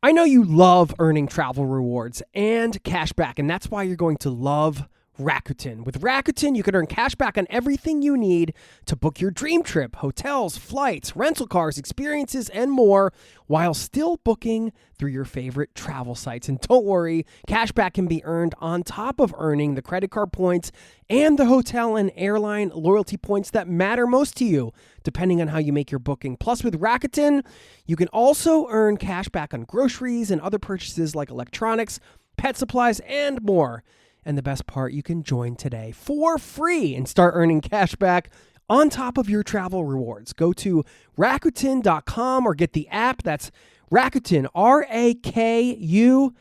I know you love earning travel rewards and cash back, and that's why you're going to love Rakuten. With Rakuten, you can earn cash back on everything you need to book your dream trip, hotels, flights, rental cars, experiences, and more, while still booking through your favorite travel sites. And don't worry, cash back can be earned on top of earning the credit card points and the hotel and airline loyalty points that matter most to you, depending on how you make your booking. Plus, with Rakuten, you can also earn cash back on groceries and other purchases like electronics, pet supplies, and more. And the best part, you can join today for free and start earning cash back on top of your travel rewards. Go to Rakuten.com or get the app. That's Rakuten, Rakuten.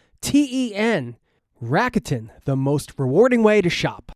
Rakuten, the most rewarding way to shop.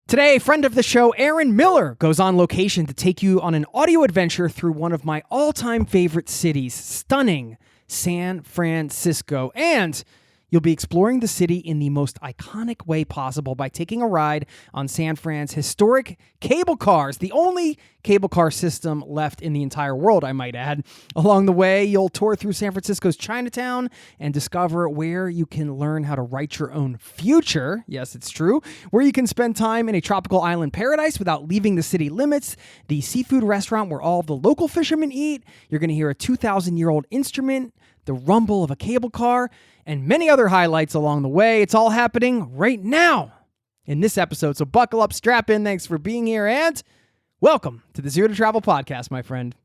Today, friend of the show, Aaron Millar, goes on location to take you on an audio adventure through one of my all-time favorite cities, stunning San Francisco. And you'll be exploring the city in the most iconic way possible by taking a ride on San Fran's historic cable cars, the only cable car system left in the entire world, I might add. Along the way, you'll tour through San Francisco's Chinatown and discover where you can learn how to write your own future. Yes, it's true. Where you can spend time in a tropical island paradise without leaving the city limits, the seafood restaurant where all of the local fishermen eat. You're going to hear a 2,000-year-old instrument, the rumble of a cable car, and many other highlights along the way. It's all happening right now in this episode. So buckle up, strap in. Thanks for being here, and welcome to the Zero to Travel podcast, my friend.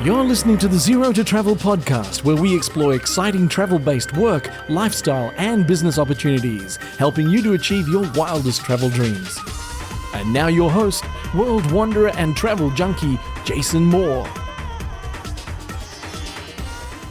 You're listening to the Zero to Travel podcast, where we explore exciting travel-based work, lifestyle, and business opportunities, helping you to achieve your wildest travel dreams. And now your host, world wanderer and travel junkie, Jason Moore.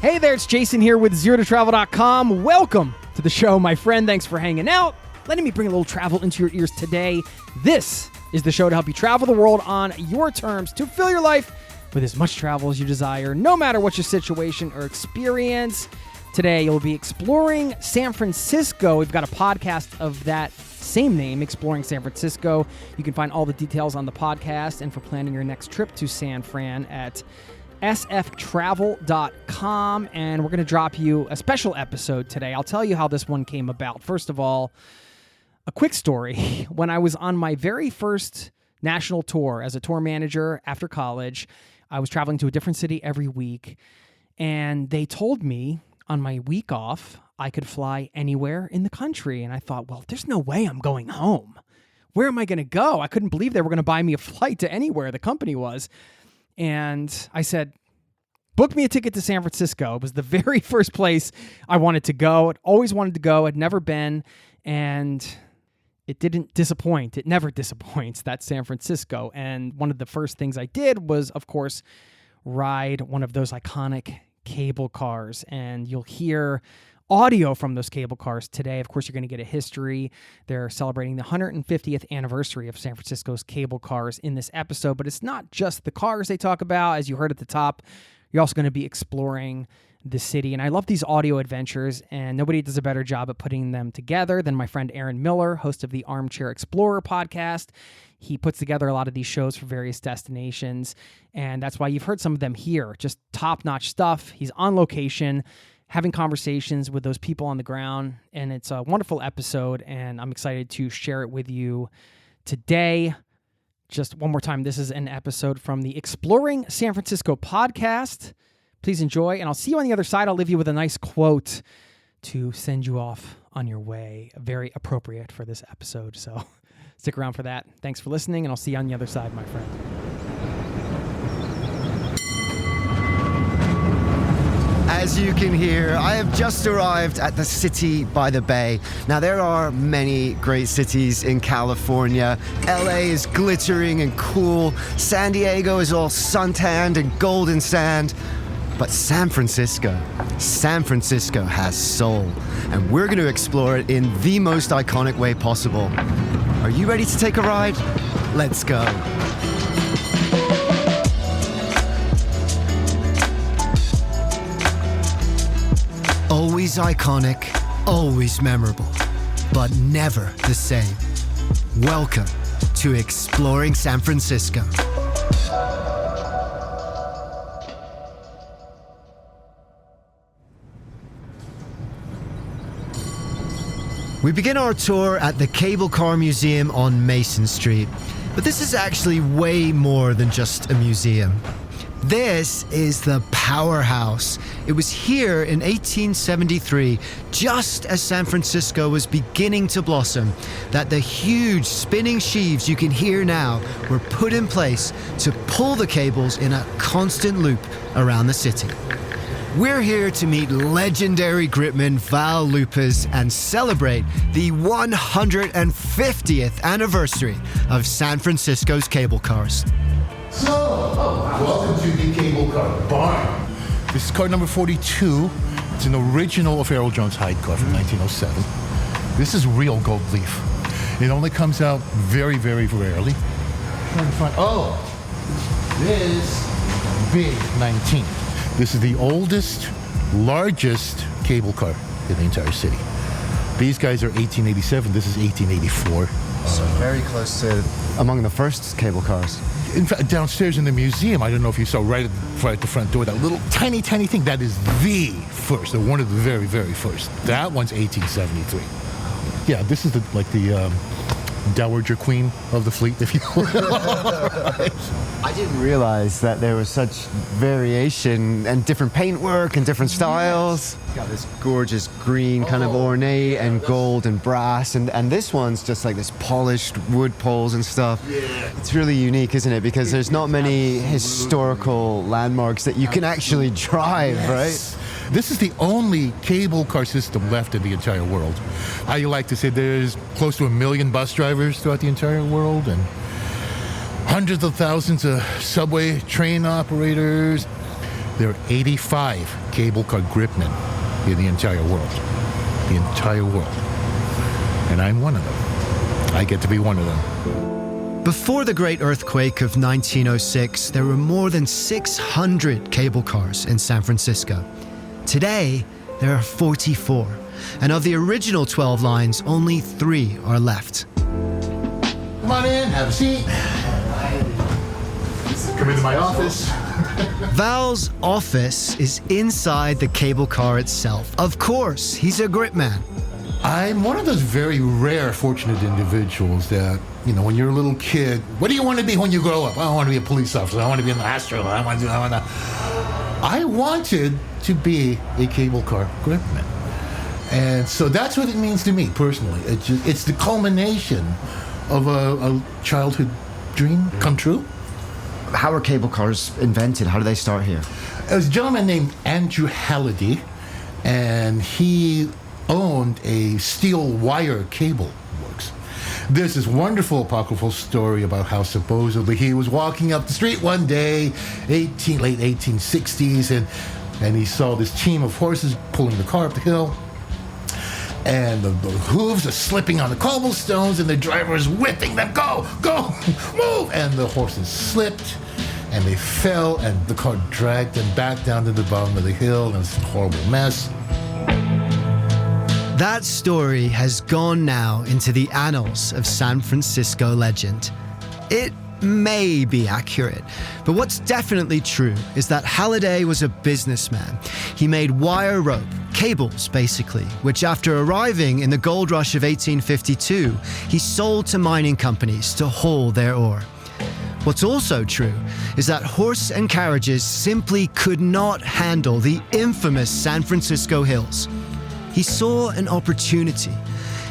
Hey there, it's Jason here with ZeroToTravel.com. Welcome to the show, my friend. Thanks for hanging out. Letting me bring a little travel into your ears today. This is the show to help you travel the world on your terms to fill your life with as much travel as you desire, no matter what your situation or experience. Today, you'll be exploring San Francisco. We've got a podcast of that same name, Exploring San Francisco. You can find all the details on the podcast and for planning your next trip to San Fran at sftravel.com. And we're going to drop you a special episode today. I'll tell you how this one came about. First of all, a quick story. When I was on my very first national tour as a tour manager after college, I was traveling to a different city every week, and they told me on my week off, I could fly anywhere in the country. And I thought, well, there's no way I'm going home. Where am I going to go? I couldn't believe they were going to buy me a flight to anywhere the company was. And I said, book me a ticket to San Francisco. It was the very first place I wanted to go. I'd always wanted to go. I'd never been. And it didn't disappoint. It never disappoints. That's San Francisco. And one of the first things I did was, of course, ride one of those iconic cable cars. And you'll hear audio from those cable cars today. Of course, you're going to get a history. They're celebrating the 150th anniversary of San Francisco's cable cars in this episode, but it's not just the cars they talk about. As you heard at the top, you're also going to be exploring the city. And I love these audio adventures, and nobody does a better job at putting them together than my friend Aaron Millar, host of the Armchair Explorer podcast. He puts together a lot of these shows for various destinations, and that's why you've heard some of them here. Just top-notch stuff. He's on location, having conversations with those people on the ground, and it's a wonderful episode, and I'm excited to share it with you today. Just one more time, this is an episode from the Exploring San Francisco podcast. Please enjoy, and I'll see you on the other side. I'll leave you with a nice quote to send you off on your way. Very appropriate for this episode, so stick around for that. Thanks for listening, and I'll see you on the other side, my friend. As you can hear, I have just arrived at the city by the bay. Now, there are many great cities in California. LA is glittering and cool. San Diego is all suntanned and golden sand. But San Francisco has soul. And we're going to explore it in the most iconic way possible. Are you ready to take a ride? Let's go. Always iconic, always memorable, but never the same. Welcome to Exploring San Francisco. We begin our tour at the Cable Car Museum on Mason Street. But this is actually way more than just a museum. This is the powerhouse. It was here in 1873, just as San Francisco was beginning to blossom, that the huge spinning sheaves you can hear now were put in place to pull the cables in a constant loop around the city. We're here to meet legendary gripman Val Lupas and celebrate the 150th anniversary of San Francisco's cable cars. So, welcome to the Cable Car Barn. This is car number 42. It's an original of Errol Jones Hyde car from 1907. This is real gold leaf. It only comes out very, very rarely. This big 19. This is the oldest, largest cable car in the entire city. These guys are 1887. This is 1884. So very close to among the first cable cars. In fact, downstairs in the museum, I don't know if you saw right at the front door, that little tiny thing, that is the first, one of the very, very first. That one's 1873. Yeah, this is the Dowager Queen of the fleet, if you will. I didn't realize that there was such variation and different paintwork and different styles. Got this gorgeous green kind of ornate and gold and brass, and this one's just like this polished wood poles and stuff. Yeah. It's really unique, isn't it? Because there's not many historical landmarks that you can actually drive, right? This is the only cable car system left in the entire world. I like to say there's close to 1 million bus drivers throughout the entire world and hundreds of thousands of subway train operators. There are 85 cable car gripmen in the entire world. The entire world. And I'm one of them. I get to be one of them. Before the Great Earthquake of 1906, there were more than 600 cable cars in San Francisco. Today, there are 44, and of the original 12 lines, only 3 are left. Come on in, have a seat. Come into my office. Val's office is inside the cable car itself. Of course, he's a gripman. I'm one of those very rare, fortunate individuals that, when you're a little kid, what do you want to be when you grow up? I want to be a police officer. I want to be an astronaut. I wanted to be a cable car gripman. And so that's what it means to me personally. It's the culmination of a childhood dream come true. How are cable cars invented? How do they start here? There was a gentleman named Andrew Halliday, and he owned a steel wire cable works. There's this wonderful apocryphal story about how supposedly he was walking up the street one day, late 1860s, and he saw this team of horses pulling the car up the hill. And the hooves are slipping on the cobblestones, and the driver is whipping them. Go, move! And the horses slipped, and they fell, and the car dragged them back down to the bottom of the hill, and it's a horrible mess. That story has gone now into the annals of San Francisco legend. It may be accurate, but what's definitely true is that Halliday was a businessman. He made wire rope, cables basically, which after arriving in the gold rush of 1852, he sold to mining companies to haul their ore. What's also true is that horse and carriages simply could not handle the infamous San Francisco hills. He saw an opportunity.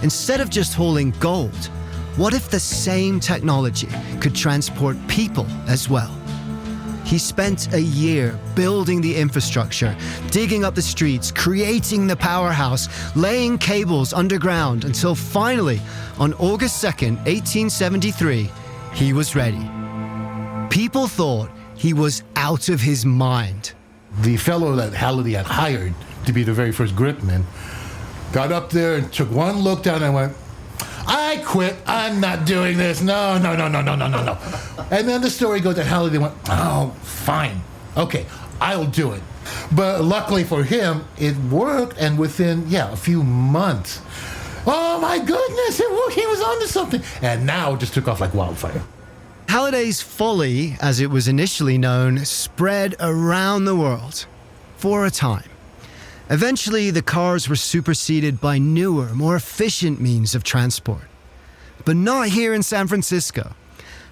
Instead of just hauling gold, what if the same technology could transport people as well? He spent a year building the infrastructure, digging up the streets, creating the powerhouse, laying cables underground until finally, on August 2nd, 1873, he was ready. People thought he was out of his mind. The fellow that Halliday had hired to be the very first gripman got up there and took one look down and went, I quit. I'm not doing this. No. And then the story goes that Halliday went, oh, fine. Okay, I'll do it. But luckily for him, it worked. And within, a few months, oh my goodness, it worked. He was onto something. And now it just took off like wildfire. Halliday's folly, as it was initially known, spread around the world for a time. Eventually, the cars were superseded by newer, more efficient means of transport. But not here in San Francisco.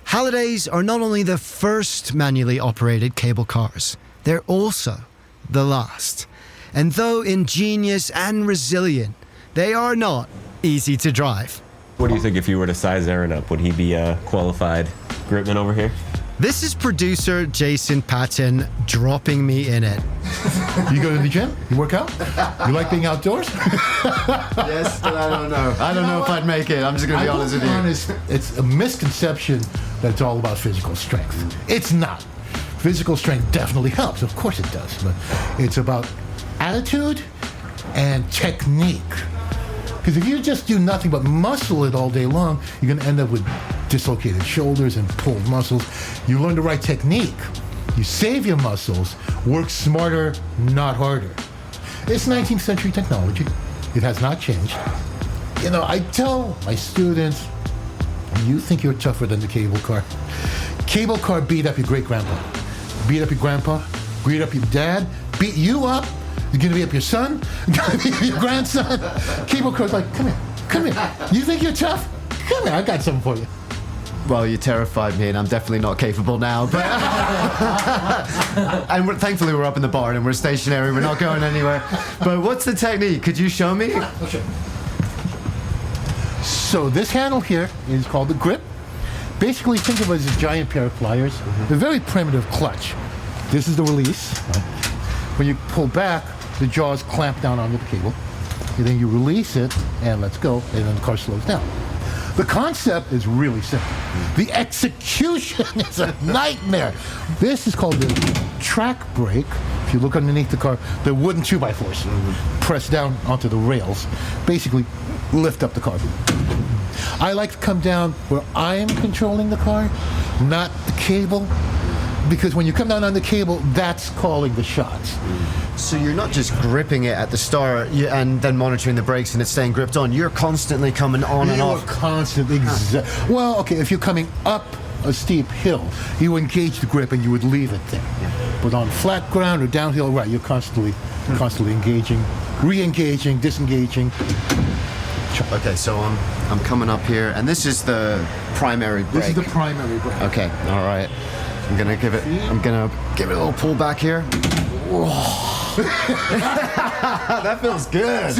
Hallidays are not only the first manually operated cable cars, they're also the last. And though ingenious and resilient, they are not easy to drive. What do you think if you were to size Aaron up? Would he be a qualified gripman over here? This is producer Jason Patton dropping me in it. You go to the gym? You work out? You like being outdoors? Yes, but I don't know. I don't know if I'd make it. I'm just going to be honest with you. Honest, it's a misconception that it's all about physical strength. It's not. Physical strength definitely helps. Of course it does. But it's about attitude and technique. Because if you just do nothing but muscle it all day long, you're going to end up with dislocated shoulders and pulled muscles. You learn the right technique. You save your muscles, work smarter, not harder. It's 19th century technology. It has not changed. You know, I tell my students, you think you're tougher than the cable car. Cable car beat up your great-grandpa, beat up your grandpa, beat up your dad, beat you up. You're gonna beat up your son, you're gonna beat up your grandson. Cable car's like, come here. You think you're tough? Come here, I got something for you. Well, you terrified me, and I'm definitely not capable now. But and thankfully, we're up in the barn and we're stationary. We're not going anywhere. But what's the technique? Could you show me? I'll show you. So this handle here is called the grip. Basically, think of it as a giant pair of pliers. A very primitive clutch. This is the release. When you pull back, the jaws clamp down onto the cable. And then you release it, and let's go, and then the car slows down. The concept is really simple. The execution is a nightmare. This is called the track brake. If you look underneath the car, the wooden 2x4s press down onto the rails, basically lift up the car. I like to come down where I am controlling the car, not the cable, because when you come down on the cable, that's calling the shots. So you're not just gripping it at the start and then monitoring the brakes and it's staying gripped on. You're constantly coming on and off. Constantly. Well, okay, if you're coming up a steep hill, you engage the grip and you would leave it there. Yeah. But on flat ground or downhill, right, you're constantly engaging, re-engaging, disengaging. Okay, so I'm coming up here, and this is the primary brake. This is the primary brake. Okay, all right. I'm gonna give it a little pull back here. That feels good.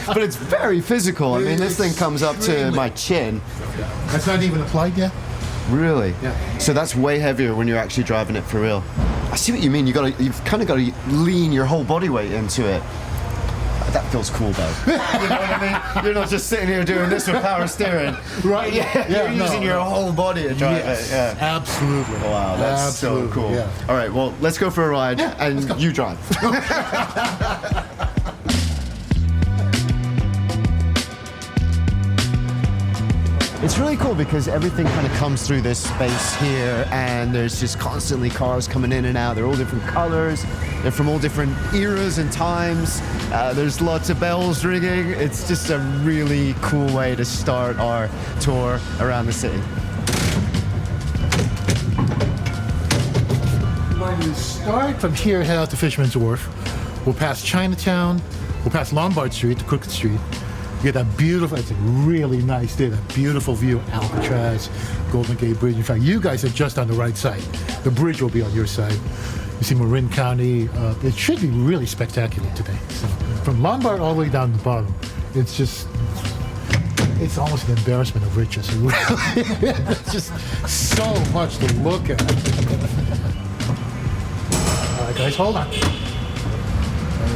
But it's very physical. I mean, this thing comes up to my chin. That's not even applied yet? Really? Yeah. So that's way heavier when you're actually driving it for real. I see what you mean. You've kind of got to lean your whole body weight into it. That feels cool, though. You know what I mean? You're not just sitting here doing this with power steering. Right. You're using your whole body to drive it. Yeah. Absolutely. Wow, that's so cool. Yeah. All right, well, let's go for a ride, and you drive. It's really cool because everything kind of comes through this space here, and there's just constantly cars coming in and out. They're all different colors. They're from all different eras and times. There's lots of bells ringing. It's just a really cool way to start our tour around the city. When you start from here, head out to Fisherman's Wharf. We'll pass Chinatown. We'll pass Lombard Street to Crooked Street. You get that beautiful, it's a really nice day, that beautiful view of Alcatraz, Golden Gate Bridge. In fact, you guys are just on the right side. The bridge will be on your side. You see Marin County. It should be really spectacular today. So, from Lombard all the way down to the bottom, it's almost an embarrassment of riches. It really, it's just so much to look at. All right, guys, hold on.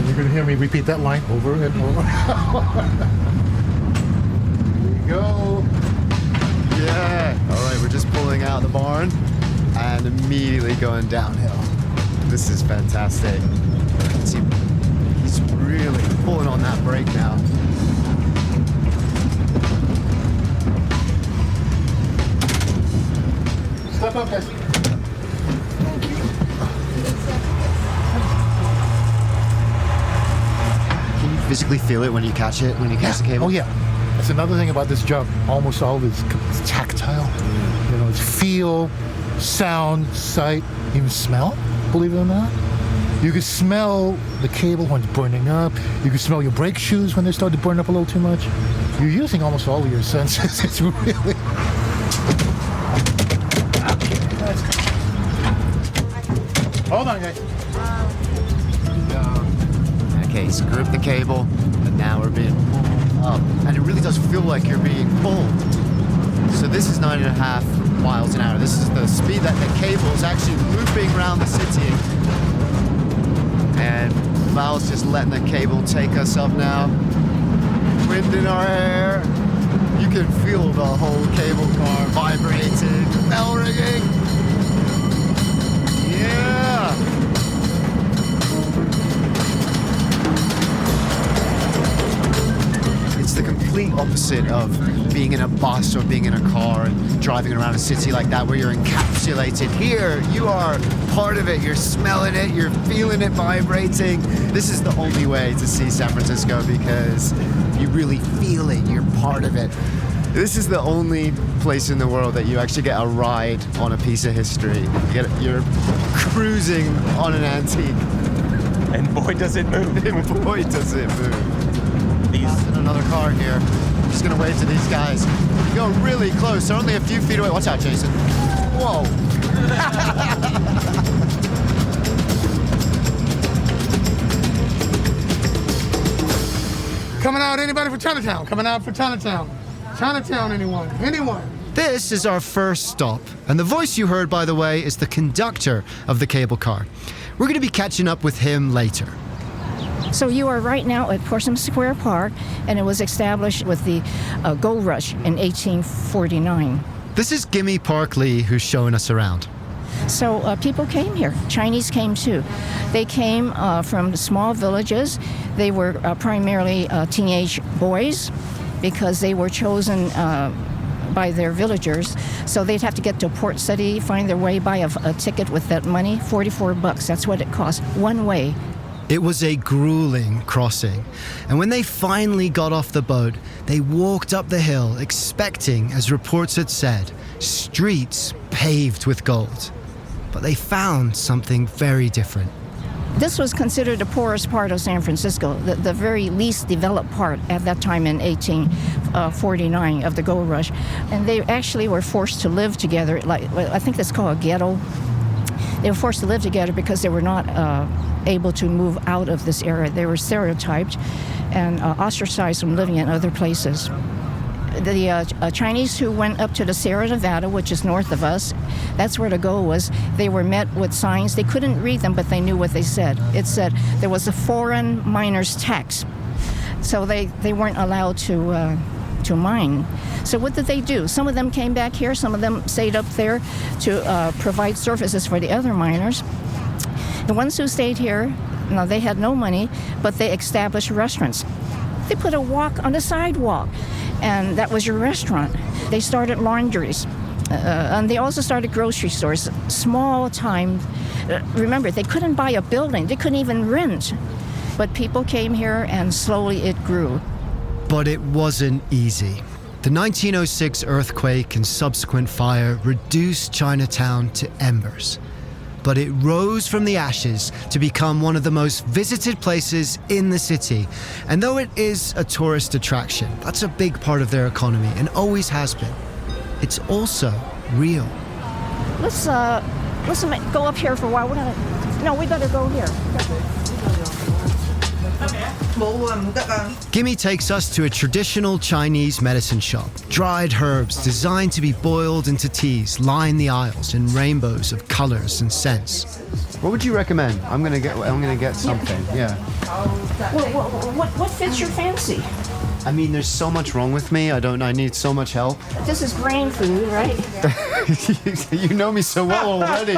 You're going to hear me repeat that line over and over. Here we go. Yeah. All right, we're just pulling out of the barn and immediately going downhill. This is fantastic. See, he's really pulling on that brake now. Step up, guys. Physically feel it when you catch it, when you catch the cable? Oh, yeah. That's another thing about this job. Almost all of it's tactile. You know, it's feel, sound, sight, even smell, believe it or not. You can smell the cable when it's burning up. You can smell your brake shoes when they start to burn up a little too much. You're using almost all of your senses. It's really... Hold on, guys. Okay, so grip the cable, and now we're being pulled up. And it really does feel like you're being pulled. So this is 9.5 miles an hour. This is the speed that the cable is actually looping around the city. And Val's just letting the cable take us up now. Wind in our hair. You can feel the whole cable car vibrating, bell ringing. Yeah. It's the complete opposite of being in a bus or being in a car and driving around a city like that where you're encapsulated. Here, you are part of it. You're smelling it. You're feeling it vibrating. This is the only way to see San Francisco because you really feel it. You're part of it. This is the only place in the world that you actually get a ride on a piece of history. You're cruising on an antique. And boy, does it move. And boy, does it move. Passing another car here. I'm just gonna wave to these guys. You go really close. They're only a few feet away. Watch out, Jason. Whoa. Coming out, anybody for Chinatown? Coming out for Chinatown? Chinatown, anyone? Anyone? This is our first stop, and the voice you heard, by the way, is the conductor of the cable car. We're going to be catching up with him later. So you are right now at Portsmouth Square Park, and it was established with the gold rush in 1849. This is Gimme Park Lee, who's showing us around. So people came here. Chinese came too. They came from small villages. They were primarily teenage boys because they were chosen by their villagers. So they'd have to get to Port City, find their way, buy a ticket with that money, $44. That's what it cost, one way. It was a grueling crossing, and when they finally got off the boat, they walked up the hill expecting, as reports had said, streets paved with gold. But they found something very different. This was considered the poorest part of San Francisco, the very least developed part at that time in 1849 of the gold rush. And they actually were forced to live together, like I think that's called a ghetto. They were forced to live together because they were not able to move out of this area. They were stereotyped and ostracized from living in other places. The Chinese who went up to the Sierra Nevada, which is north of us, that's where the goal was. They were met with signs. They couldn't read them, but they knew what they said. It said there was a foreign miner's tax. So they weren't allowed to mine. So what did they do? Some of them came back here. Some of them stayed up there to provide services for the other miners. The ones who stayed here, now they had no money, but they established restaurants. They put a wok on the sidewalk, and that was your restaurant. They started laundries, and they also started grocery stores, small time. Remember, they couldn't buy a building. They couldn't even rent. But people came here, and slowly it grew. But it wasn't easy. The 1906 earthquake and subsequent fire reduced Chinatown to embers. But it rose from the ashes to become one of the most visited places in the city. And though it is a tourist attraction, that's a big part of their economy and always has been. It's also real. Let's go up here for a while. We better go here. Gimme takes us to a traditional Chinese medicine shop. Dried herbs designed to be boiled into teas line the aisles in rainbows of colors and scents. What would you recommend? I'm gonna get something. Yeah. What fits your fancy? I mean, there's so much wrong with me. I need so much help. This is grain food, right? You know me so well already.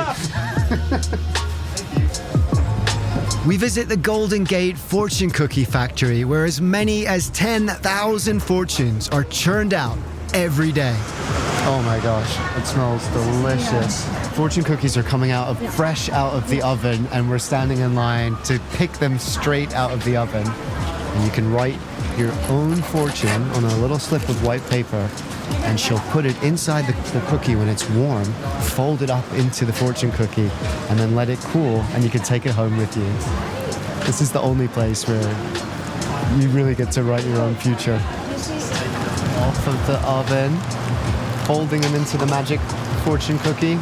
We visit the Golden Gate Fortune Cookie Factory, where as many as 10,000 fortunes are churned out every day. Oh my gosh, it smells delicious. Fortune cookies are coming fresh out of the oven, and we're standing in line to pick them straight out of the oven. And you can write your own fortune on a little slip of white paper, and she'll put it inside the cookie when it's warm, fold it up into the fortune cookie, and then let it cool, and you can take it home with you. This is the only place where you really get to write your own future. Off of the oven, folding them into the magic fortune cookie,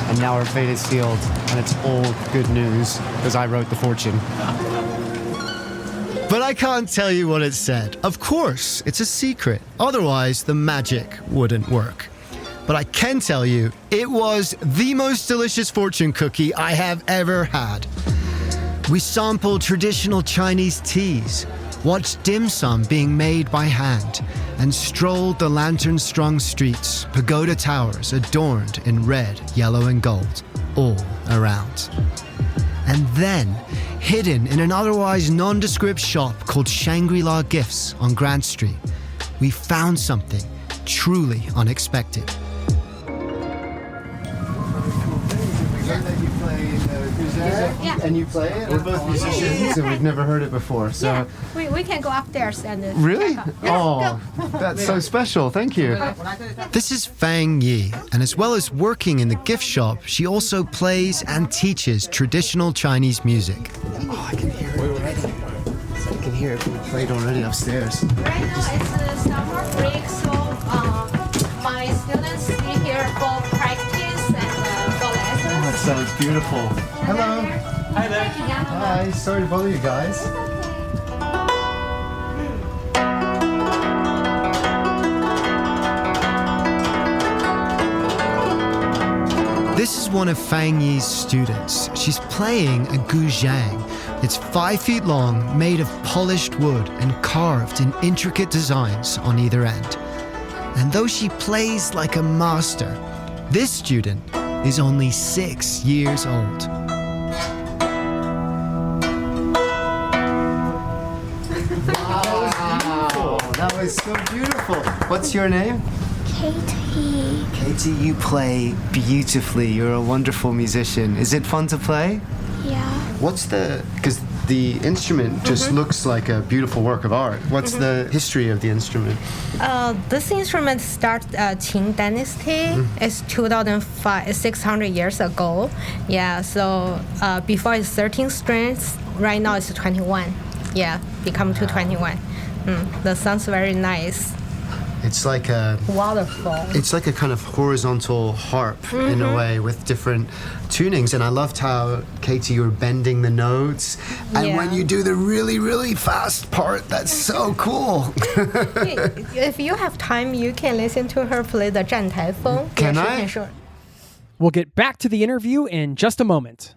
and now our fate is sealed, and it's all good news, because I wrote the fortune. But I can't tell you what it said. Of course, it's a secret. Otherwise, the magic wouldn't work. But I can tell you, it was the most delicious fortune cookie I have ever had. We sampled traditional Chinese teas, watched dim sum being made by hand, and strolled the lantern-strung streets, pagoda towers adorned in red, yellow, and gold, all around. And then, hidden in an otherwise nondescript shop called Shangri-La Gifts on Grant Street, we found something truly unexpected. Yeah. And you play it? We're both musicians, and we've never heard it before. So We can go upstairs and really? check out. Oh, that's so special. Thank you. This is Fang Yi, and as well as working in the gift shop, she also plays and teaches traditional Chinese music. Oh, I can hear it already. I can hear it being played already upstairs. Right now it's the summer break, so my students stay here for practice and for lessons. Oh, that sounds beautiful. Hello. Hi there. Hi. Sorry to bother you guys. This is one of Fang Yi's students. She's playing a guzhang. It's 5 feet long, made of polished wood and carved in intricate designs on either end. And though she plays like a master, this student is only 6 years old. Wow, that was so beautiful. What's your name? Katie. Katie, you play beautifully. You're a wonderful musician. Is it fun to play? Yeah. Because the instrument just looks like a beautiful work of art. What's the history of the instrument? This instrument started Qing Dynasty. It's 600 years ago. Yeah, so before it's 13 strings, right now it's 21. Yeah, become to 21. The sounds very nice. It's like a Waterfall. It's like a kind of horizontal harp in a way with different tunings. And I loved how, Katie, you were bending the notes. And Yeah. when you do the really, really fast part, that's so cool. If you have time, you can listen to her play the 站台风. Can yeah, I? she can, sure. We'll get back to the interview in just a moment.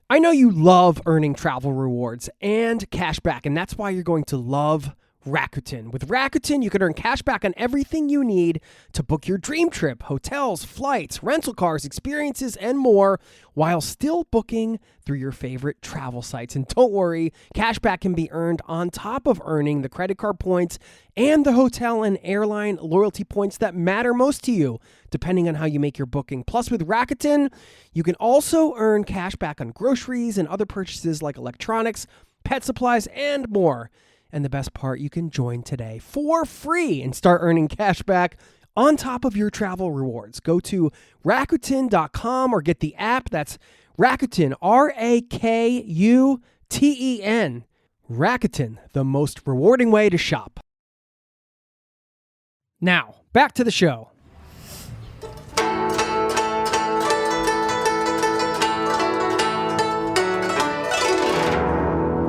I know you love earning travel rewards and cash back, and that's why you're going to love Rakuten. With Rakuten, you can earn cash back on everything you need to book your dream trip, hotels, flights, rental cars, experiences, and more, while still booking through your favorite travel sites. And don't worry, cash back can be earned on top of earning the credit card points and the hotel and airline loyalty points that matter most to you, depending on how you make your booking. Plus, with Rakuten, you can also earn cash back on groceries and other purchases like electronics, pet supplies, and more. And the best part, you can join today for free and start earning cash back on top of your travel rewards. Go to Rakuten.com or get the app. That's Rakuten, Rakuten. Rakuten, the most rewarding way to shop. Now, back to the show.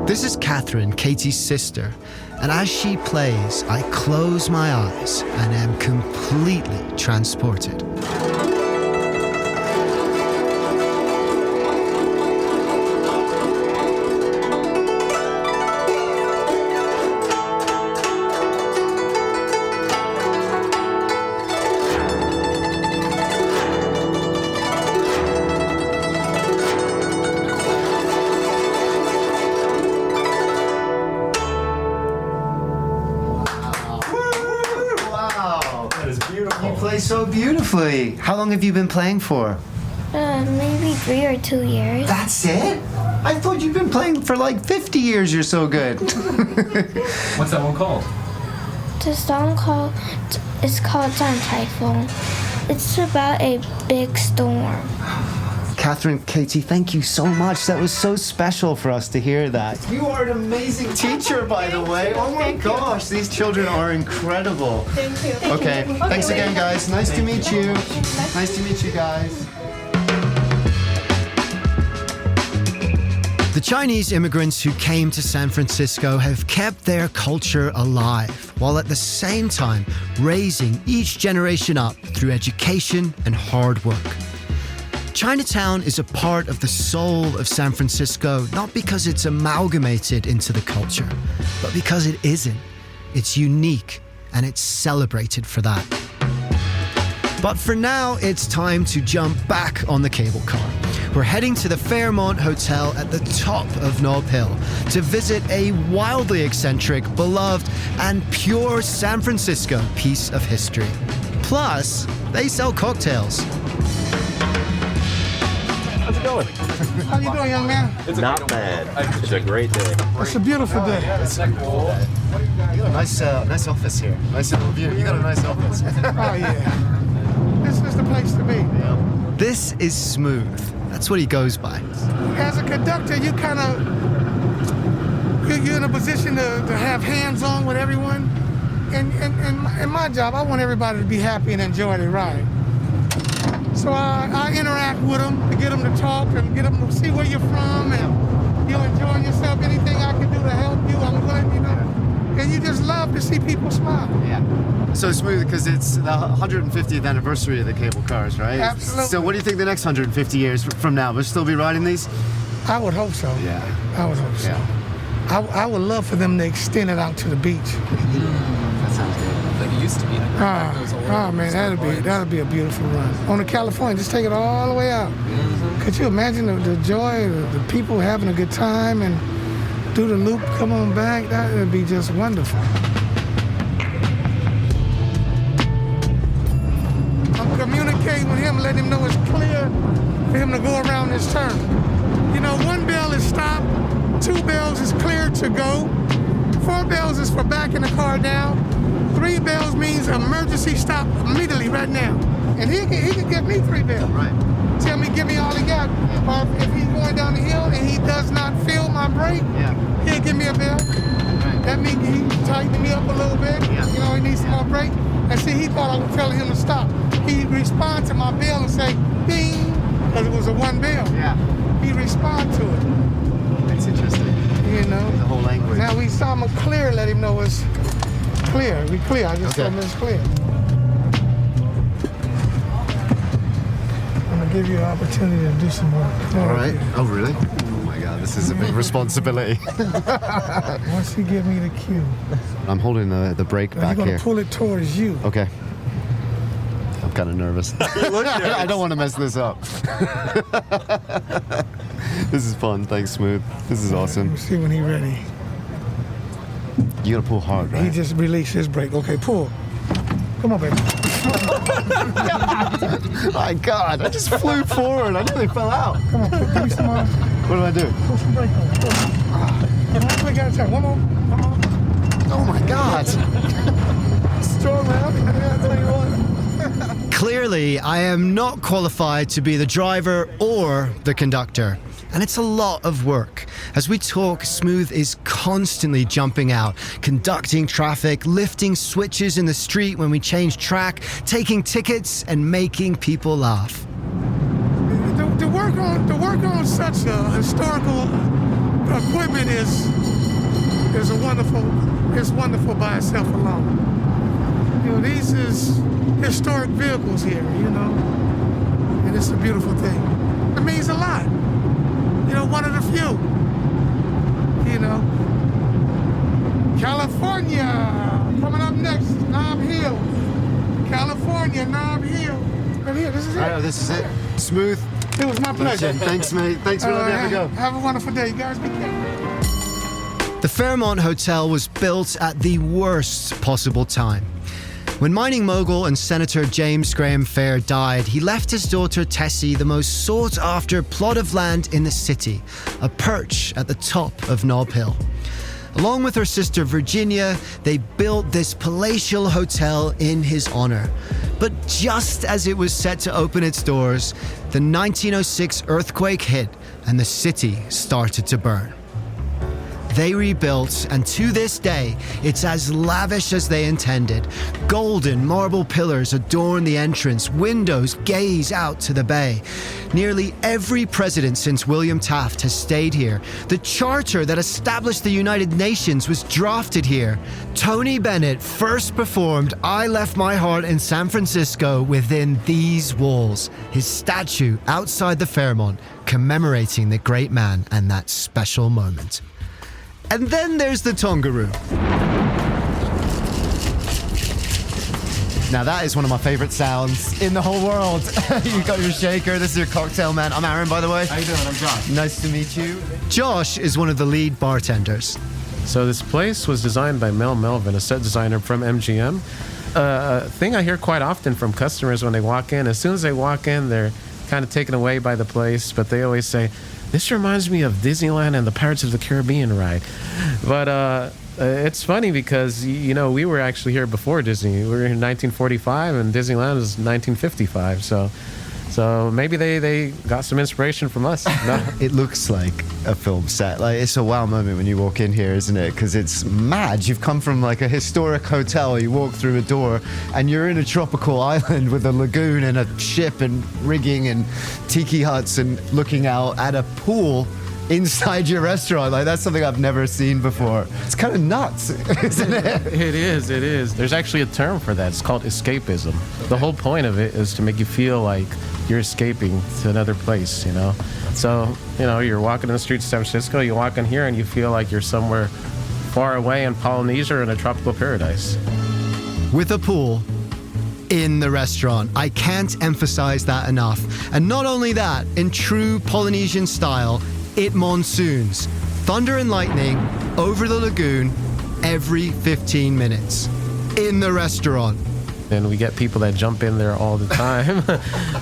This is Catherine, Katie's sister, and as she plays, I close my eyes and am completely transported. Wow. That is beautiful. You play so beautifully. How long have you been playing for? Maybe 3 or 2 years. That's it? I thought you've been playing for like 50 years. You're so good. What's that one called? The song is called 战台风. It's about a big storm. Catherine, Katie, thank you so much. That was so special for us to hear that. You are an amazing teacher, by the way. Oh my gosh, these children are incredible. Thank you. Okay, thanks again, guys. Nice to meet you. Nice to meet you guys. The Chinese immigrants who came to San Francisco have kept their culture alive, while at the same time raising each generation up through education and hard work. Chinatown is a part of the soul of San Francisco, not because it's amalgamated into the culture, but because it isn't. It's unique, and it's celebrated for that. But for now, it's time to jump back on the cable car. We're heading to the Fairmont Hotel at the top of Nob Hill to visit a wildly eccentric, beloved, and pure San Francisco piece of history. Plus, they sell cocktails. How's it going? How you doing, young man? It's not bad. It's a great day. It's a beautiful day. It's cool. You got a nice office here. Nice little view. You got a nice office. Oh, yeah. This is the place to be. This is Smooth. That's what he goes by. As a conductor, you're in a position to have hands-on with everyone. And in my job, I want everybody to be happy and enjoy their ride. So I interact with them to get them to talk and get them to see where you're from and you're enjoying yourself. Anything I can do to help you, I'm glad, you know. And you just love to see people smile. Yeah. So Smooth, because it's the 150th anniversary of the cable cars, right? Absolutely. So what do you think the next 150 years from now? We'll still be riding these? I would hope so. Yeah. I would hope so. Yeah. I would love for them to extend it out to the beach. That sounds good. Like it used to be. Oh man, that'd be a beautiful run. On the California, just take it all the way out. Could you imagine the joy, the people having a good time and do the loop, come on back? That would be just wonderful. I'm communicating with him, letting him know it's clear for him to go around this turn. You know, 1 bell is stop, 2 bells is clear to go, 4 bells is for backing the car down, 3 bells means emergency stop immediately right now. And he can give me 3 bells. Right. Tell me, give me all he got. Or if he's going down the hill and he does not feel my brake, he'll give me a bell. Right. That means he tightened me up a little bit. Yeah. You know, he needs some more brake. And see, he thought I was telling him to stop. He respond to my bell and say, ding, because it was a 1 bell. Yeah. He respond to it. That's interesting. You know? The whole language. Now we saw him clear, let him know it's clear. We clear. I just told him it's clear. I'm going to give you an opportunity to do some work. All right. Oh, really? Oh, my God. This is a big responsibility. Once you give me the cue, I'm holding the brake you're back going here. to pull it towards you. Okay. I'm kind of nervous. I don't want to mess this up. This is fun. Thanks, Smooth. This is awesome. We'll see when he's ready. You got to pull hard, right? He just released his brake. Okay, pull. Come on, baby. My God, I just flew forward. I nearly fell out. Come on, give me some more. What do I do? Pull some brake on. Pull. We got to turn. One more. One more. Oh, my God. Strong man. I'll tell you what. Clearly, I am not qualified to be the driver or the conductor. And it's a lot of work. As we talk, Smooth is constantly jumping out, conducting traffic, lifting switches in the street when we change track, taking tickets, and making people laugh. To work on such a historical equipment is wonderful by itself alone. You know, these is historic vehicles here, you know, and it's a beautiful thing. It means a lot. You know, one of the few. You know, California coming up next, Nob Hill. California, Nob Hill. Right here, this is it. I know, this is it. Smooth. It was my pleasure. Thanks, mate. Thanks for letting me have a go. Have a wonderful day. You guys be careful. The Fairmont Hotel was built at the worst possible time. When mining mogul and Senator James Graham Fair died, he left his daughter Tessie the most sought-after plot of land in the city, a perch at the top of Nob Hill. Along with her sister Virginia, they built this palatial hotel in his honor. But just as it was set to open its doors, the 1906 earthquake hit and the city started to burn. They rebuilt, and to this day, it's as lavish as they intended. Golden marble pillars adorn the entrance, windows gaze out to the bay. Nearly every president since William Taft has stayed here. The charter that established the United Nations was drafted here. Tony Bennett first performed I Left My Heart in San Francisco within these walls. His statue outside the Fairmont, commemorating the great man and that special moment. And then there's the Tongaroo. Now that is one of my favorite sounds in the whole world. You got your shaker, this is your cocktail man. I'm Aaron, by the way. How you doing? I'm Josh. Nice to meet you. Josh is one of the lead bartenders. So this place was designed by Mel Melvin, a set designer from MGM. A thing I hear quite often from customers when they walk in, as soon as they walk in, they're kind of taken away by the place, but they always say, this reminds me of Disneyland and the Pirates of the Caribbean ride. But it's funny because, you know, we were actually here before Disney. We were in 1945 and Disneyland was 1955. So maybe they got some inspiration from us. No. It looks like a film set. Like, it's a wow moment when you walk in here, isn't it? Because it's mad. You've come from like a historic hotel, you walk through a door, and you're in a tropical island with a lagoon and a ship and rigging and tiki huts and looking out at a pool inside your restaurant. Like, that's something I've never seen before. It's kind of nuts, isn't it? It is. There's actually a term for that. It's called escapism. The whole point of it is to make you feel like you're escaping to another place, you know? So, you know, you're walking in the streets of San Francisco, you walk in here and you feel like you're somewhere far away in Polynesia or in a tropical paradise. With a pool in the restaurant. I can't emphasize that enough. And not only that, in true Polynesian style, it monsoons. Thunder and lightning over the lagoon every 15 minutes. In the restaurant. And we get people that jump in there all the time.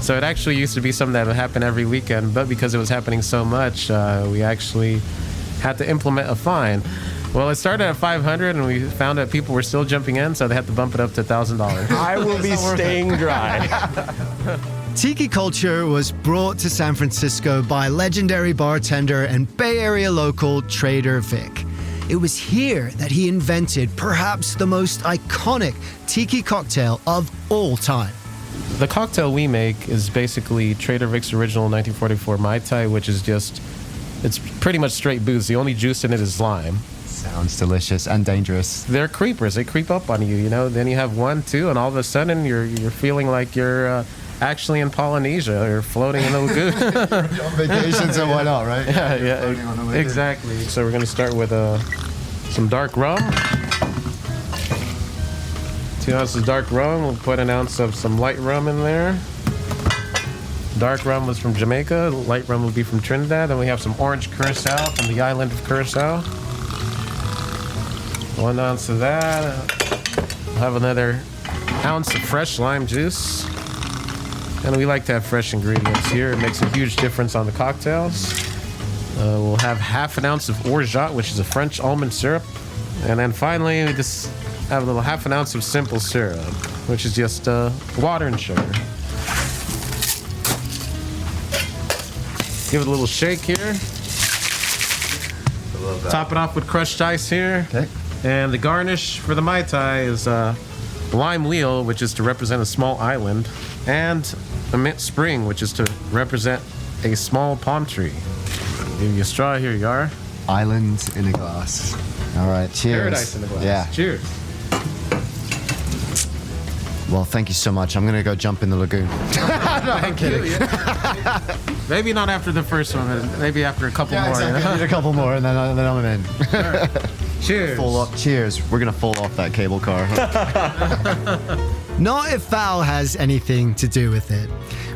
So it actually used to be something that would happen every weekend, but because it was happening so much, we actually had to implement a fine. Well, it started at $500, and we found that people were still jumping in, so they had to bump it up to $1,000. I will be staying dry. Tiki culture was brought to San Francisco by legendary bartender and Bay Area local Trader Vic. It was here that he invented perhaps the most iconic tiki cocktail of all time. The cocktail we make is basically Trader Vic's original 1944 Mai Tai, which is just, it's pretty much straight booze. The only juice in it is lime. Sounds delicious and dangerous. They're creepers. They creep up on you, you know. Then you have one, two, and all of a sudden you're feeling like you're actually in Polynesia or floating in the lagoon. On vacations and whatnot, right? Yeah, exactly. So we're going to start with some dark rum. 2 ounces dark rum. We'll put an ounce of some light rum in there. Dark rum was from Jamaica. Light rum will be from Trinidad. Then we have some orange curacao from the island of Curacao. 1 ounce of that. We'll have another ounce of fresh lime juice. And we like to have fresh ingredients here. It makes a huge difference on the cocktails. We'll have half an ounce of orgeat, which is a French almond syrup. And then finally, we just have a little half an ounce of simple syrup, which is just water and sugar. Give it a little shake here. I love that. Top it off with crushed ice here. Okay. And the garnish for the Mai Tai is lime wheel, which is to represent a small island, and a mint spring, which is to represent a small palm tree. Give you a straw, here you are. Island in a glass. All right, cheers. Paradise in a glass. Yeah. Cheers. Well, thank you so much. I'm going to go jump in the lagoon. No, I'm kidding. Maybe not after the first one, maybe after a couple more. Exactly. You know? Need a couple more, and then I'm in. Sure. Cheers. Cheers. We're going to fall off that cable car. Not if Val has anything to do with it.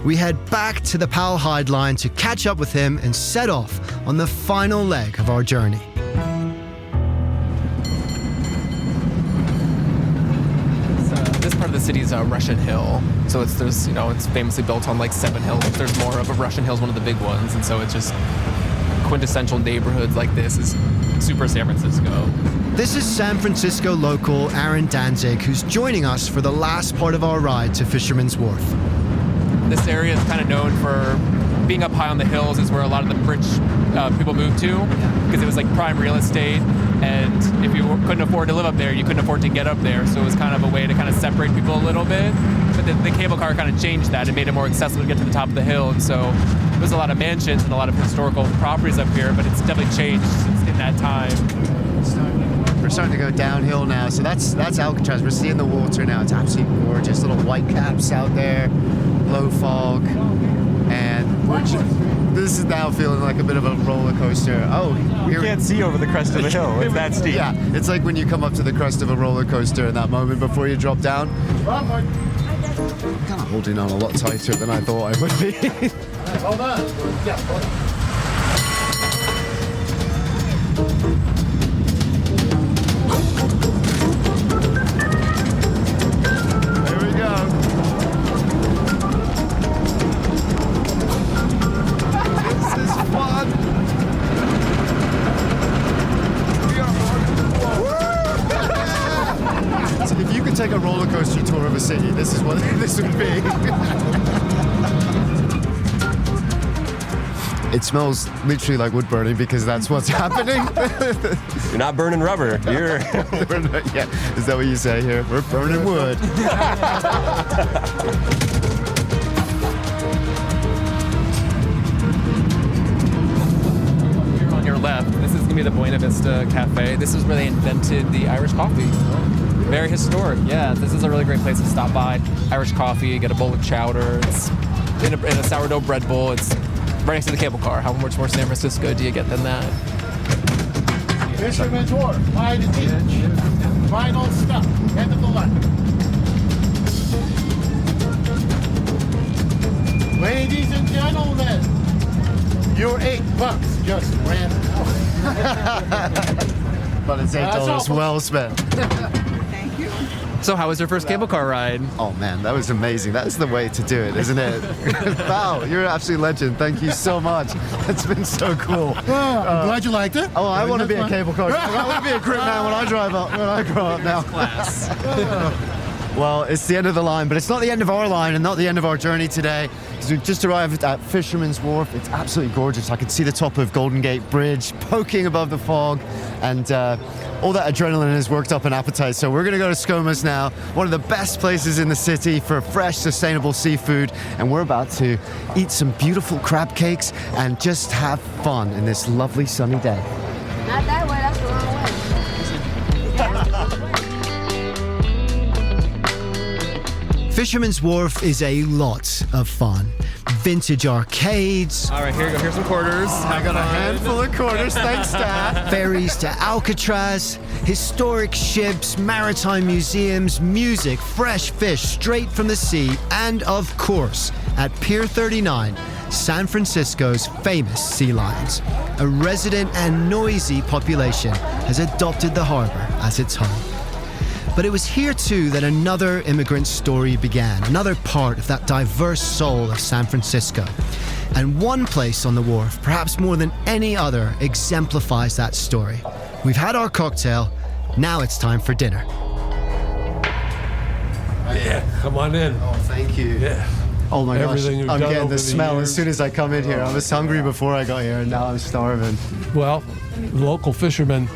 We head back to the Powell Hyde line to catch up with him and set off on the final leg of our journey. This part of the city's a Russian hill. So it's famously built on like 7 hills. There's more of a Russian hill's one of the big ones, and so it's just quintessential neighborhoods like this is super San Francisco. This is San Francisco local Aaron Danzig, who's joining us for the last part of our ride to Fisherman's Wharf. This area is kind of known for being up high on the hills, is where a lot of the rich people moved to, because it was like prime real estate, and if you couldn't afford to live up there, you couldn't afford to get up there, so it was kind of a way to kind of separate people a little bit. But the cable car kind of changed that. It made it more accessible to get to the top of the hill, and so there's a lot of mansions and a lot of historical properties up here, but it's definitely changed since in that time. We're starting to go downhill now, so that's Alcatraz. We're seeing the water now. It's absolutely gorgeous. Little white caps out there, low fog, and this is now feeling like a bit of a roller coaster. Oh, you can't see over the crest of the hill. It's that steep. Yeah, it's like when you come up to the crest of a roller coaster in that moment before you drop down. I'm kind of holding on a lot tighter than I thought I would be. Hold on. There we go. This is fun. So if you could take a roller coaster tour of a city, this is what this would be. It smells literally like wood burning because that's what's happening. You're not burning rubber. You're yeah. Is that what you say here? We're burning wood. Here on your left, this is going to be the Buena Vista Cafe. This is where they invented the Irish coffee. Very historic. Yeah, this is a really great place to stop by. Irish coffee, get a bowl of chowder. It's in a sourdough bread bowl. It's right next to the cable car. How much more San Francisco do you get than that? Fisherman's Wharf, by the beach. Final stop, end of the line. Ladies and gentlemen, your $8 just ran out. But it's $8 well spent. So how was your first cable car ride? Oh man, that was amazing. That's the way to do it, isn't it? Wow, you're an absolute legend. Thank you so much. It's been so cool. Well, I'm glad you liked it. Oh, I want to be a cable car. I want to be a grip man when I grow up now. Class. Well, it's the end of the line, but it's not the end of our line and not the end of our journey today. So we've just arrived at Fisherman's Wharf. It's absolutely gorgeous. I can see the top of Golden Gate Bridge poking above the fog, and all that adrenaline has worked up an appetite. So we're going to go to Skoma's now, one of the best places in the city for fresh, sustainable seafood. And we're about to eat some beautiful crab cakes and just have fun in this lovely sunny day. Not that way, that's the wrong way. Fisherman's Wharf is a lot of fun. Vintage arcades. All right, here you go. Here's some quarters. I got a handful of quarters, thanks, Dad. Ferries to Alcatraz, historic ships, maritime museums, music, fresh fish straight from the sea, and of course, at Pier 39, San Francisco's famous sea lions. A resident and noisy population has adopted the harbor as its home. But it was here too that another immigrant story began, another part of that diverse soul of San Francisco. And one place on the wharf, perhaps more than any other, exemplifies that story. We've had our cocktail, now it's time for dinner. Yeah, come on in. Oh, thank you. Yeah. Oh my gosh, Everything you've I'm done getting over the smell years. as soon as I come in here. I was hungry before I got here and now I'm starving. Well, local fishermen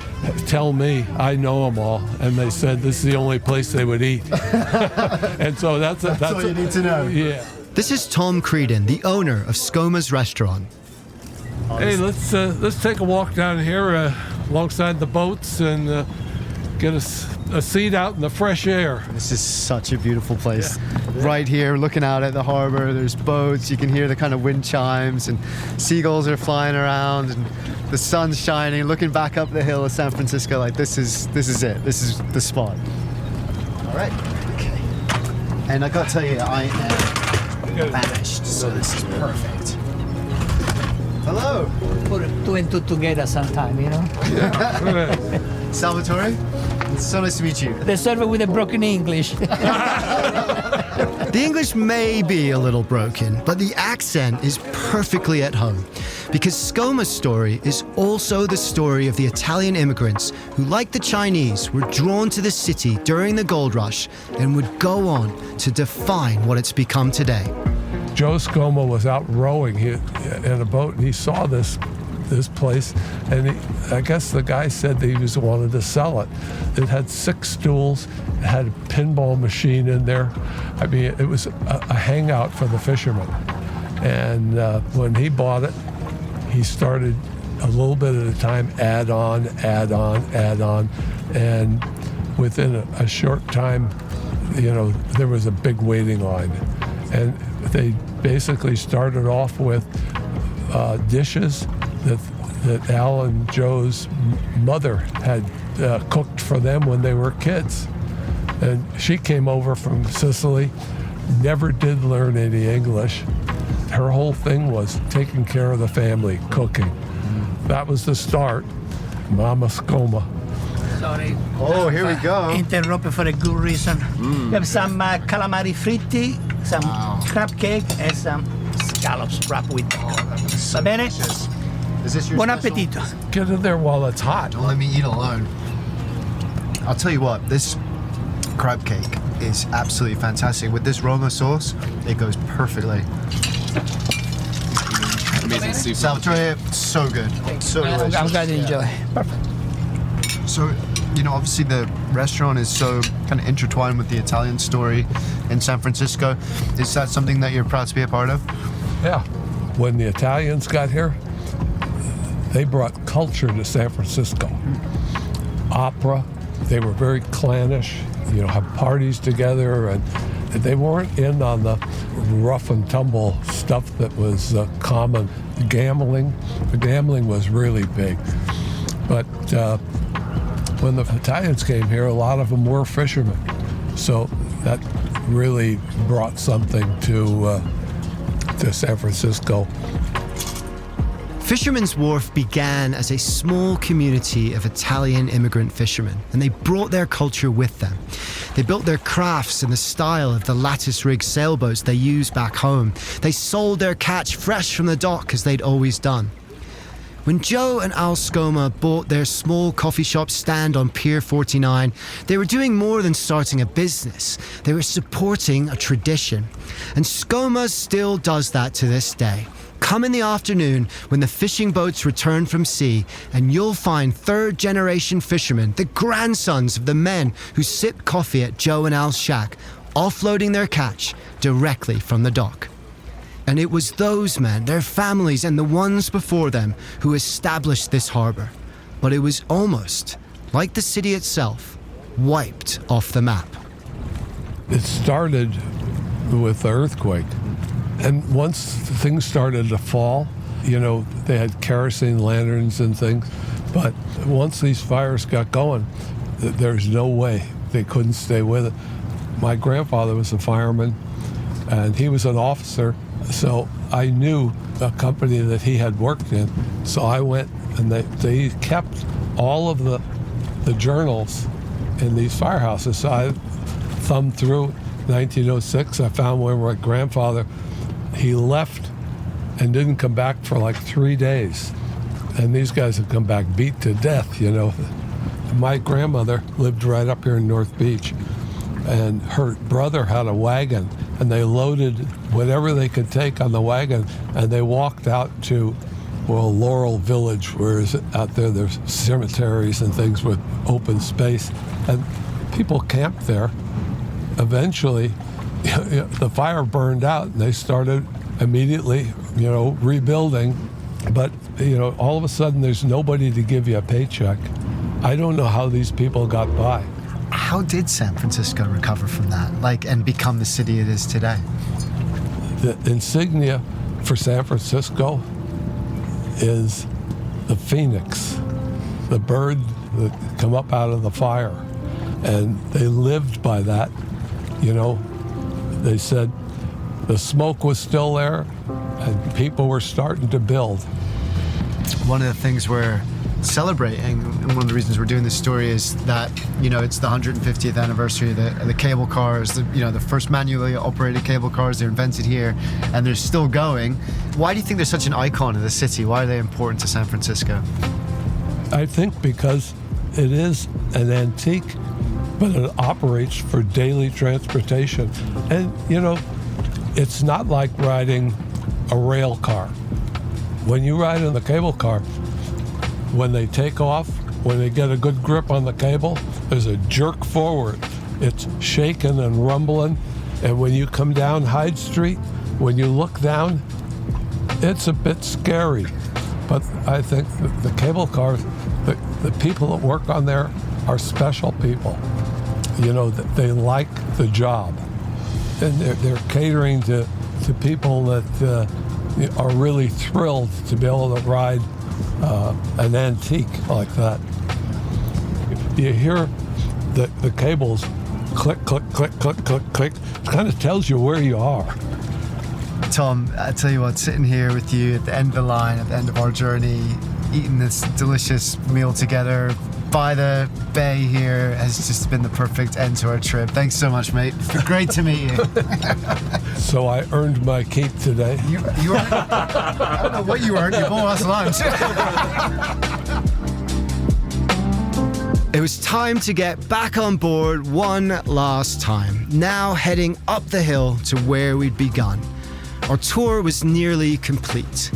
tell me, I know them all, and they said this is the only place they would eat. And so that's all you need to know. Yeah. This is Tom Creedon, the owner of Skoma's restaurant. Hey, let's take a walk down here alongside the boats and get a seat out in the fresh air. This is such a beautiful place. Yeah. Right here, looking out at the harbor, there's boats, you can hear the kind of wind chimes, and seagulls are flying around, and the sun's shining, looking back up the hill of San Francisco, like this is it. This is the spot. All right. Okay. And I got to tell you, I am famished, so this is perfect. Hello. Put two and two together sometime, you know? Salvatore? So nice to meet you. They serve it with a broken English. The English may be a little broken, but the accent is perfectly at home. Because Skoma's story is also the story of the Italian immigrants who, like the Chinese, were drawn to the city during the gold rush and would go on to define what it's become today. Joe Skoma was out rowing in a boat, and he saw this place, and I guess the guy said that he wanted to sell it. It had 6 stools, it had a pinball machine in there. I mean, it was a hangout for the fishermen. And when he bought it, he started a little bit at a time, add on, and within a short time, there was a big waiting line. And they basically started off with dishes that Al and Joe's mother had cooked for them when they were kids. And she came over from Sicily, never did learn any English. Her whole thing was taking care of the family, cooking. That was the start. Mama Skoma. Sorry. Oh, here we go. Interrupt for a good reason. We have some calamari fritti, some crab cake, and some scallops wrapped with. Va bene? Is this your Buon special? appetito. Get in there while it's hot. Don't let me eat alone. I'll tell you what, this crab cake is absolutely fantastic. With this Roma sauce, it goes perfectly. Amazing seafood. Salvatore, so good. So delicious. I'm glad you enjoy. Perfect. So, obviously the restaurant is so kind of intertwined with the Italian story in San Francisco. Is that something that you're proud to be a part of? Yeah. When the Italians got here, they brought culture to San Francisco. Opera, they were very clannish, have parties together, and they weren't in on the rough and tumble stuff that was common. The gambling was really big. But when the Italians came here, a lot of them were fishermen. So that really brought something to San Francisco. Fisherman's Wharf began as a small community of Italian immigrant fishermen, and they brought their culture with them. They built their crafts in the style of the lattice-rigged sailboats they used back home. They sold their catch fresh from the dock, as they'd always done. When Joe and Al Skoma bought their small coffee shop stand on Pier 49, they were doing more than starting a business. They were supporting a tradition. And Skoma still does that to this day. Come in the afternoon when the fishing boats return from sea, and you'll find third-generation fishermen, the grandsons of the men who sipped coffee at Joe and Al's shack, offloading their catch directly from the dock. And it was those men, their families, and the ones before them who established this harbor. But it was almost, like the city itself, wiped off the map. It started with the earthquake. And once things started to fall, they had kerosene lanterns and things. But once these fires got going, there's no way they couldn't stay with it. My grandfather was a fireman, and he was an officer. So I knew a company that he had worked in. So I went, and they kept all of the journals in these firehouses. So I thumbed through 1906. I found one where my grandfather, he left and didn't come back for like 3 days. And these guys had come back beat to death, My grandmother lived right up here in North Beach, and her brother had a wagon, and they loaded whatever they could take on the wagon, and they walked out to, Laurel Village, where out there's cemeteries and things with open space, and people camped there. Eventually, the fire burned out, and they started immediately, rebuilding. But, all of a sudden, there's nobody to give you a paycheck. I don't know how these people got by. How did San Francisco recover from that, and become the city it is today? The insignia for San Francisco is the phoenix, the bird that come up out of the fire. And they lived by that. They said the smoke was still there and people were starting to build. One of the things we're celebrating. And one of the reasons we're doing this story is that, it's the 150th anniversary of the cable cars, the first manually operated cable cars. They're invented here and they're still going. Why do you think they're such an icon of the city? Why are they important to San Francisco? I think because it is an antique, but it operates for daily transportation. And, it's not like riding a rail car. When you ride in the cable car, when they take off, when they get a good grip on the cable, there's a jerk forward. It's shaking and rumbling. And when you come down Hyde Street, when you look down, it's a bit scary. But I think the cable cars, the people that work on there are special people. They like the job. And they're catering to people that are really thrilled to be able to ride an antique like that. You hear the cables click, click, click, click, click, click. It kind of tells you where you are. Tom, I tell you what, sitting here with you at the end of the line, at the end of our journey, eating this delicious meal together by the bay here has just been the perfect end to our trip. Thanks so much, mate. Great to meet you. So I earned my keep today. You earned, I don't know what you earned. You bought us lunch. It was time to get back on board one last time. Now heading up the hill to where we'd begun. Our tour was nearly complete.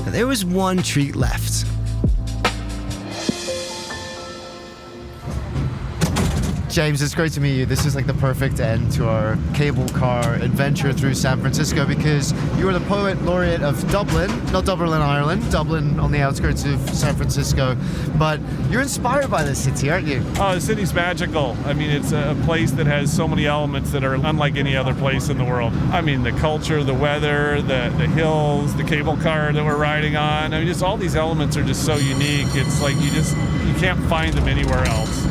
There was one treat left. James, it's great to meet you. This is like the perfect end to our cable car adventure through San Francisco because you are the poet laureate of Dublin, not Dublin, Ireland, Dublin on the outskirts of San Francisco, but you're inspired by this city, aren't you? Oh, the city's magical. I mean, it's a place that has so many elements that are unlike any other place in the world. I mean, the culture, the weather, the hills, the cable car that we're riding on. I mean, just all these elements are just so unique. It's like you can't find them anywhere else.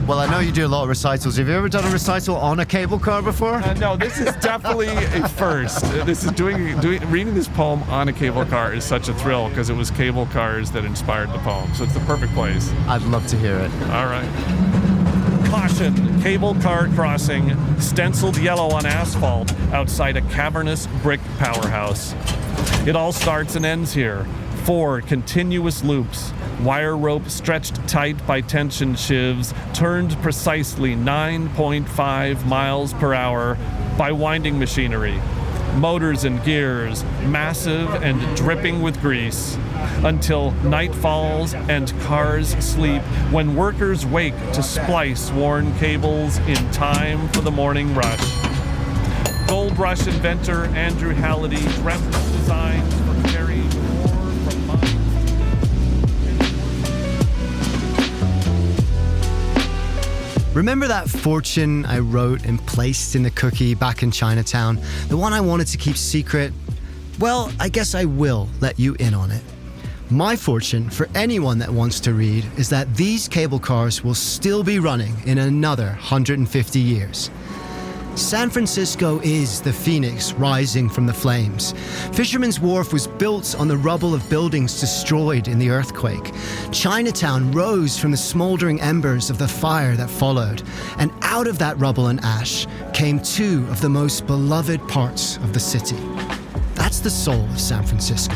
Well, I know you do a lot of recitals. Have you ever done a recital on a cable car before? No, this is definitely a first. This is reading this poem on a cable car is such a thrill because it was cable cars that inspired the poem. So it's the perfect place. I'd love to hear it. All right. Caution, cable car crossing, stenciled yellow on asphalt outside a cavernous brick powerhouse. It all starts and ends here. 4 continuous loops. Wire rope stretched tight by tension shivs, turned precisely 9.5 miles per hour by winding machinery. Motors and gears, massive and dripping with grease. Until night falls and cars sleep, when workers wake to splice worn cables in time for the morning rush. Gold Rush inventor Andrew Halliday dreamt designs for carrying ore from mines. Remember that fortune I wrote and placed in the cookie back in Chinatown? The one I wanted to keep secret? Well, I guess I will let you in on it. My fortune, for anyone that wants to read, is that these cable cars will still be running in another 150 years. San Francisco is the phoenix rising from the flames. Fisherman's Wharf was built on the rubble of buildings destroyed in the earthquake. Chinatown rose from the smoldering embers of the fire that followed. And out of that rubble and ash came 2 of the most beloved parts of the city. That's the soul of San Francisco.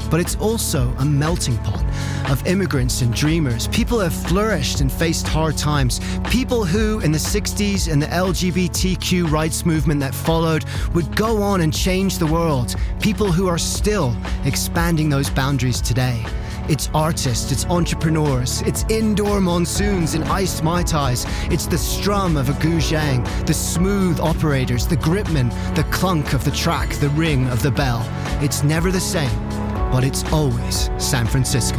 But it's also a melting pot of immigrants and dreamers, people who have flourished and faced hard times, people who, in the 60s and the LGBTQ rights movement that followed, would go on and change the world, people who are still expanding those boundaries today. It's artists, it's entrepreneurs, it's indoor monsoons and iced Mai Tais, it's the strum of a guzheng, the smooth operators, the gripmen, the clunk of the track, the ring of the bell. It's never the same. But it's always San Francisco.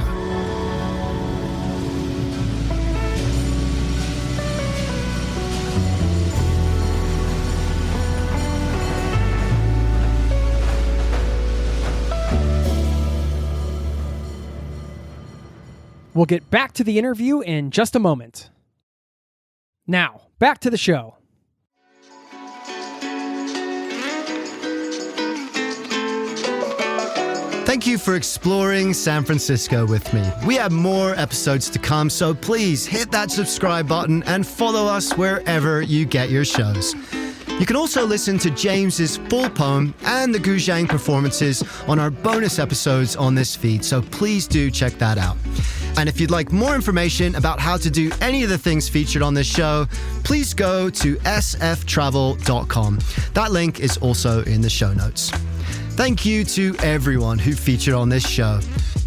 We'll get back to the interview in just a moment. Now, back to the show. Thank you for exploring San Francisco with me. We have more episodes to come, so please hit that subscribe button and follow us wherever you get your shows. You can also listen to James's full poem and the Guzhang performances on our bonus episodes on this feed, so please do check that out. And if you'd like more information about how to do any of the things featured on this show, please go to sftravel.com. That link is also in the show notes. Thank you to everyone who featured on this show.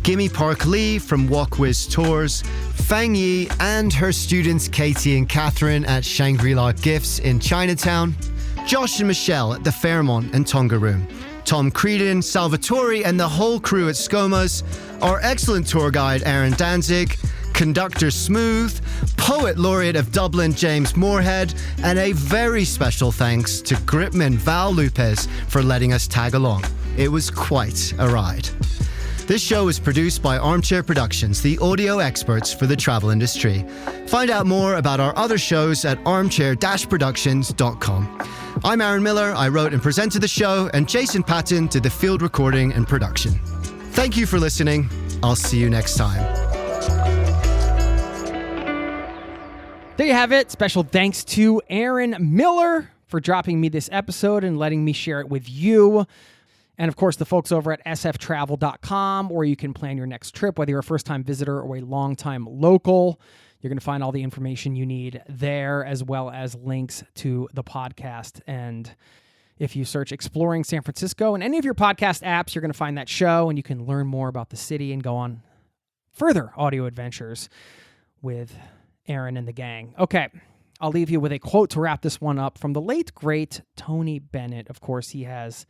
Gimme Park Lee from WalkWiz Tours, Fang Yi and her students Katie and Catherine at Shangri-La Gifts in Chinatown, Josh and Michelle at the Fairmont and Tongaroo, Tom Creedon, Salvatore and the whole crew at ScoMa's, our excellent tour guide Aaron Danzig, conductor Smooth, poet laureate of Dublin James Moorhead, and a very special thanks to gripman Val Lopez for letting us tag along. It was quite a ride. This show is produced by Armchair Productions, the audio experts for the travel industry. Find out more about our other shows at armchair-productions.com. I'm Aaron Millar, I wrote and presented the show, and Jason Patton did the field recording and production. Thank you for listening. I'll see you next time. There you have it. Special thanks to Aaron Millar for dropping me this episode and letting me share it with you. And of course, the folks over at sftravel.com, where you can plan your next trip, whether you're a first-time visitor or a long-time local. You're going to find all the information you need there, as well as links to the podcast. And if you search Exploring San Francisco in any of your podcast apps, you're going to find that show, and you can learn more about the city and go on further audio adventures with Aaron and the gang. Okay, I'll leave you with a quote to wrap this one up from the late, great Tony Bennett. Of course, he has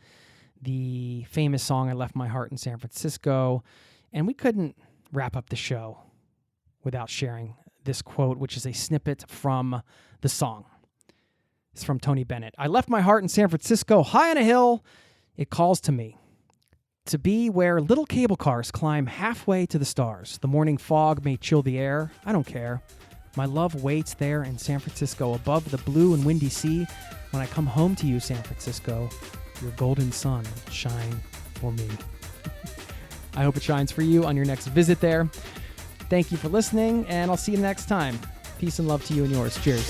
the famous song, I Left My Heart in San Francisco, and we couldn't wrap up the show without sharing this quote, which is a snippet from the song. It's from Tony Bennett. I left my heart in San Francisco, high on a hill. It calls to me to be where little cable cars climb halfway to the stars. The morning fog may chill the air. I don't care. My love waits there in San Francisco, above the blue and windy sea. When I come home to you, San Francisco, your golden sun will shine for me. I hope it shines for you on your next visit there. Thank you for listening, and I'll see you next time. Peace and love to you and yours. Cheers.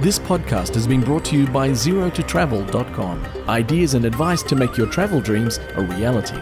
This podcast has been brought to you by ZeroToTravel.com. Ideas and advice to make your travel dreams a reality.